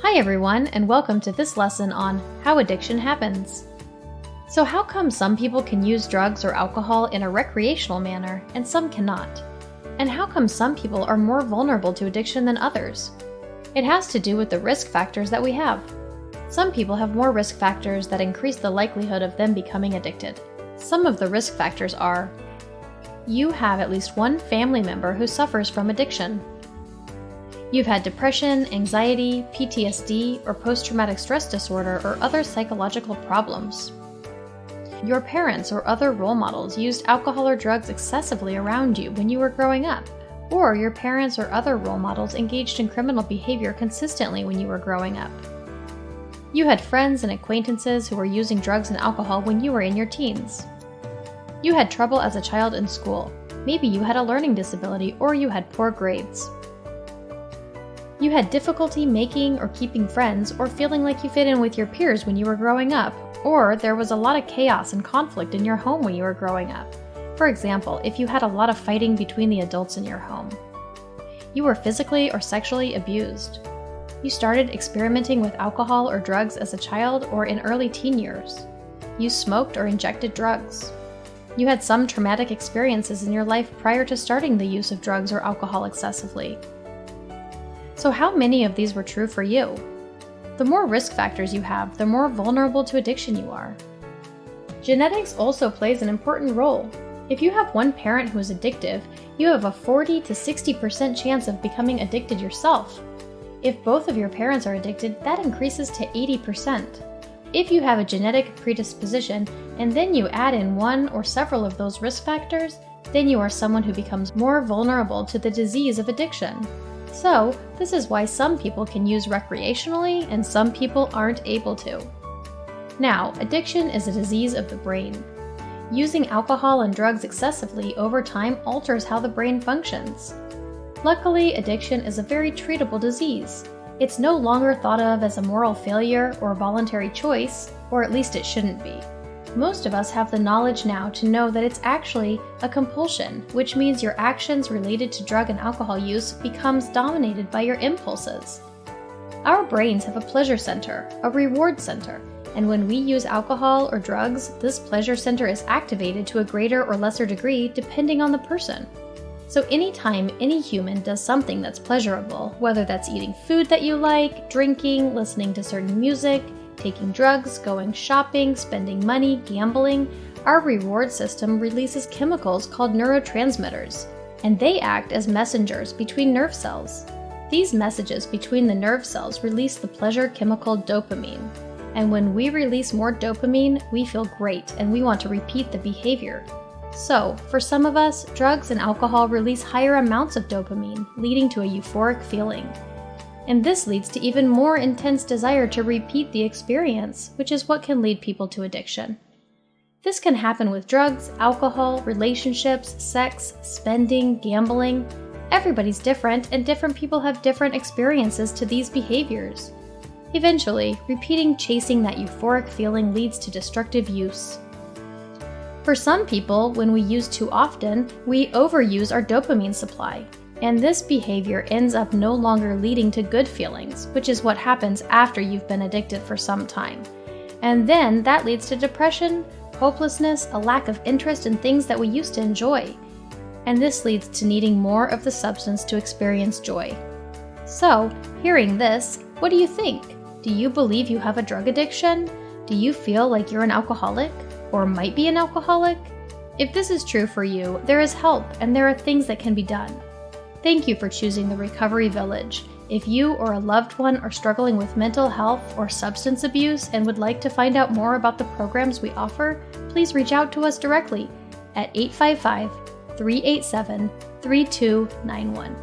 Hi everyone, and welcome to this lesson on how addiction happens. So how come some people can use drugs or alcohol in a recreational manner and some cannot? And how come some people are more vulnerable to addiction than others? It has to do with the risk factors that we have. Some people have more risk factors that increase the likelihood of them becoming addicted. Some of the risk factors are: you have at least one family member who suffers from addiction. You've had depression, anxiety, PTSD, or post-traumatic stress disorder or other psychological problems. Your parents or other role models used alcohol or drugs excessively around you when you were growing up, or your parents or other role models engaged in criminal behavior consistently when you were growing up. You had friends and acquaintances who were using drugs and alcohol when you were in your teens. You had trouble as a child in school. Maybe you had a learning disability or you had poor grades. You had difficulty making or keeping friends or feeling like you fit in with your peers when you were growing up, or there was a lot of chaos and conflict in your home when you were growing up. For example, if you had a lot of fighting between the adults in your home. You were physically or sexually abused. You started experimenting with alcohol or drugs as a child or in early teen years. You smoked or injected drugs. You had some traumatic experiences in your life prior to starting the use of drugs or alcohol excessively. So how many of these were true for you? The more risk factors you have, the more vulnerable to addiction you are. Genetics also plays an important role. If you have one parent who is addictive, you have a 40 to 60% chance of becoming addicted yourself. If both of your parents are addicted, that increases to 80%. If you have a genetic predisposition, and then you add in one or several of those risk factors, then you are someone who becomes more vulnerable to the disease of addiction. So, this is why some people can use recreationally and some people aren't able to. Now, addiction is a disease of the brain. Using alcohol and drugs excessively over time alters how the brain functions. Luckily, addiction is a very treatable disease. It's no longer thought of as a moral failure or a voluntary choice, or at least it shouldn't be. Most of us have the knowledge now to know that it's actually a compulsion, which means your actions related to drug and alcohol use becomes dominated by your impulses. Our brains have a pleasure center, a reward center, and when we use alcohol or drugs, this pleasure center is activated to a greater or lesser degree depending on the person. So anytime any human does something that's pleasurable, whether that's eating food that you like, drinking, listening to certain music, taking drugs, going shopping, spending money, gambling, our reward system releases chemicals called neurotransmitters, and they act as messengers between nerve cells. These messages between the nerve cells release the pleasure chemical dopamine, and when we release more dopamine, we feel great and we want to repeat the behavior. So, for some of us, drugs and alcohol release higher amounts of dopamine, leading to a euphoric feeling. And this leads to even more intense desire to repeat the experience, which is what can lead people to addiction. This can happen with drugs, alcohol, relationships, sex, spending, gambling. Everybody's different, and different people have different experiences to these behaviors. Eventually, repeating chasing that euphoric feeling leads to destructive use. For some people, when we use too often, we overuse our dopamine supply. And this behavior ends up no longer leading to good feelings, which is what happens after you've been addicted for some time. And then that leads to depression, hopelessness, a lack of interest in things that we used to enjoy. And this leads to needing more of the substance to experience joy. So, hearing this, what do you think? Do you believe you have a drug addiction? Do you feel like you're an alcoholic, or might be an alcoholic? If this is true for you, there is help and there are things that can be done. Thank you for choosing the Recovery Village. If you or a loved one are struggling with mental health or substance abuse and would like to find out more about the programs we offer, please reach out to us directly at 855-387-3291.